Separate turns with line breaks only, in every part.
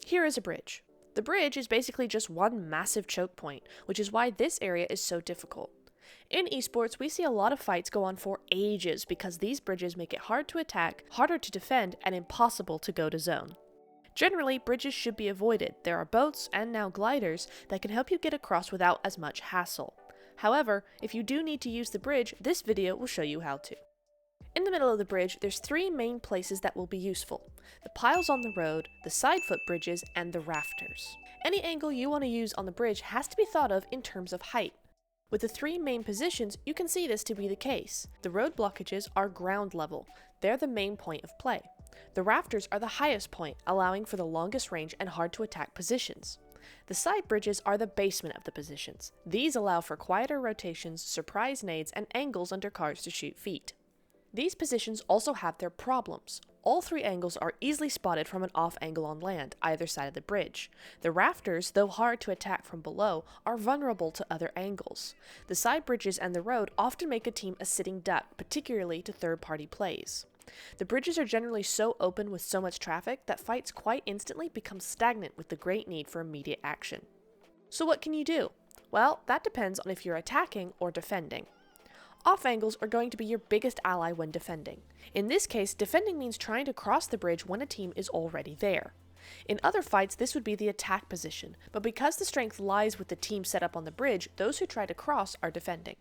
Here is a bridge. The bridge is basically just one massive choke point, which is why this area is so difficult. In esports, we see a lot of fights go on for ages because these bridges make it hard to attack, harder to defend, and impossible to go to zone. Generally, bridges should be avoided. There are boats, and now gliders, that can help you get across without as much hassle. However, if you do need to use the bridge, this video will show you how to. In the middle of the bridge, there's three main places that will be useful: the piles on the road, the side footbridges, and the rafters. Any angle you want to use on the bridge has to be thought of in terms of height. With the three main positions, you can see this to be the case. The road blockages are ground level. They're the main point of play. The rafters are the highest point, allowing for the longest range and hard to attack positions. The side bridges are the basement of the positions. These allow for quieter rotations, surprise nades, and angles under cars to shoot feet. These positions also have their problems. All three angles are easily spotted from an off angle on land, either side of the bridge. The rafters, though hard to attack from below, are vulnerable to other angles. The side bridges and the road often make a team a sitting duck, particularly to third-party plays. The bridges are generally so open with so much traffic that fights quite instantly become stagnant with the great need for immediate action. So what can you do? Well, that depends on if you're attacking or defending. Off angles are going to be your biggest ally when defending. In this case, defending means trying to cross the bridge when a team is already there. In other fights, this would be the attack position, but because the strength lies with the team set up on the bridge, those who try to cross are defending.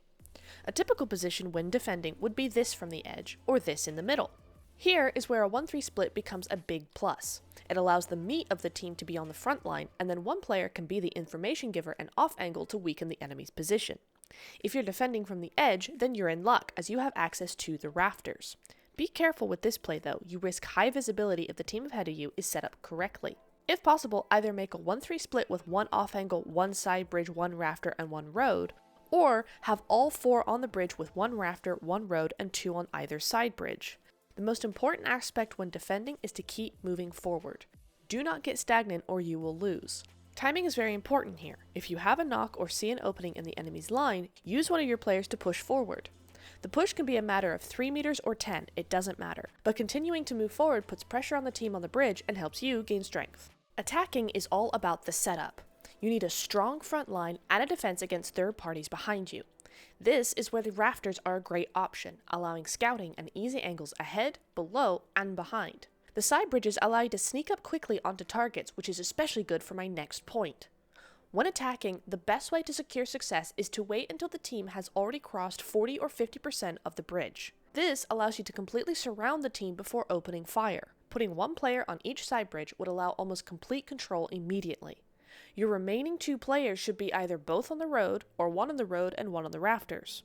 A typical position when defending would be this from the edge, or this in the middle. Here is where a 1-3 split becomes a big plus. It allows the meat of the team to be on the front line, and then one player can be the information giver and off angle to weaken the enemy's position. If you're defending from the edge, then you're in luck as you have access to the rafters. Be careful with this play though, you risk high visibility if the team ahead of you is set up correctly. If possible, either make a 1-3 split with one off angle, one side bridge, one rafter, and one road, or have all four on the bridge with one rafter, one road, and two on either side bridge. The most important aspect when defending is to keep moving forward. Do not get stagnant or you will lose. Timing is very important here. If you have a knock or see an opening in the enemy's line, use one of your players to push forward. The push can be a matter of 3 meters or 10, it doesn't matter. But continuing to move forward puts pressure on the team on the bridge and helps you gain strength. Attacking is all about the setup. You need a strong front line and a defense against third parties behind you. This is where the rafters are a great option, allowing scouting and easy angles ahead, below, and behind. The side bridges allow you to sneak up quickly onto targets, which is especially good for my next point. When attacking, the best way to secure success is to wait until the team has already crossed 40 or 50% of the bridge. This allows you to completely surround the team before opening fire. Putting one player on each side bridge would allow almost complete control immediately. Your remaining two players should be either both on the road, or one on the road and one on the rafters.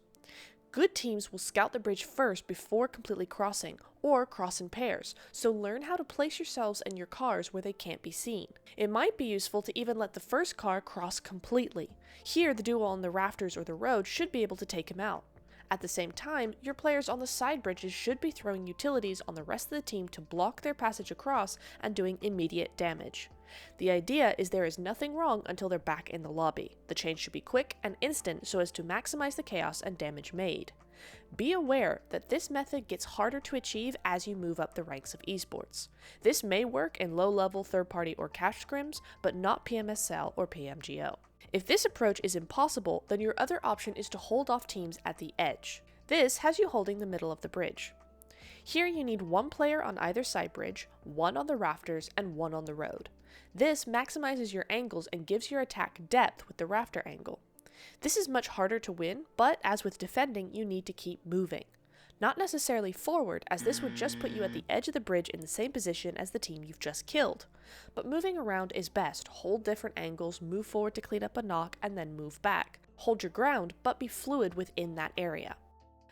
Good teams will scout the bridge first before completely crossing, or cross in pairs, so learn how to place yourselves and your cars where they can't be seen. It might be useful to even let the first car cross completely. Here, the duo on the rafters or the road should be able to take him out. At the same time, your players on the side bridges should be throwing utilities on the rest of the team to block their passage across and doing immediate damage. The idea is there is nothing wrong until they're back in the lobby. The change should be quick and instant so as to maximize the chaos and damage made. Be aware that this method gets harder to achieve as you move up the ranks of esports. This may work in low-level third-party or cash scrims, but not PMSL or PMGO. If this approach is impossible, then your other option is to hold off teams at the edge. This has you holding the middle of the bridge. Here you need one player on either side bridge, one on the rafters, and one on the road. This maximizes your angles and gives your attack depth with the rafter angle. This is much harder to win, but as with defending, you need to keep moving. Not necessarily forward, as this would just put you at the edge of the bridge in the same position as the team you've just killed. But moving around is best. Hold different angles, move forward to clean up a knock, and then move back. Hold your ground, but be fluid within that area.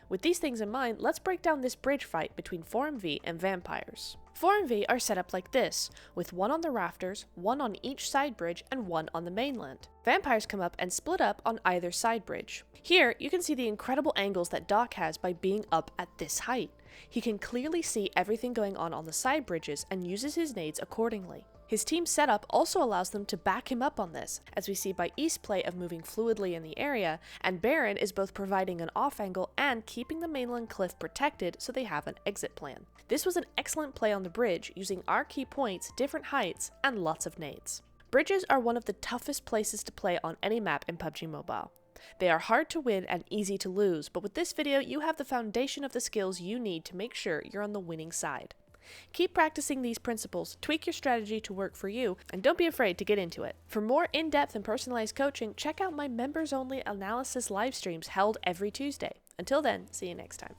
With these things in mind, let's break down this bridge fight between 4MV and vampires. 4MV are set up like this, with one on the rafters, one on each side bridge, and one on the mainland. Vampires come up and split up on either side bridge. Here, you can see the incredible angles that Doc has by being up at this height. He can clearly see everything going on the side bridges and uses his nades accordingly. His team's setup also allows them to back him up on this, as we see by East's play of moving fluidly in the area, and Baron is both providing an off angle and keeping the mainland cliff protected so they have an exit plan. This was an excellent play on the bridge, using our key points, different heights, and lots of nades. Bridges are one of the toughest places to play on any map in PUBG Mobile. They are hard to win and easy to lose, but with this video you have the foundation of the skills you need to make sure you're on the winning side. Keep practicing these principles, tweak your strategy to work for you, and don't be afraid to get into it. For more in-depth and personalized coaching, check out my members-only analysis live streams held every Tuesday. Until then, see you next time.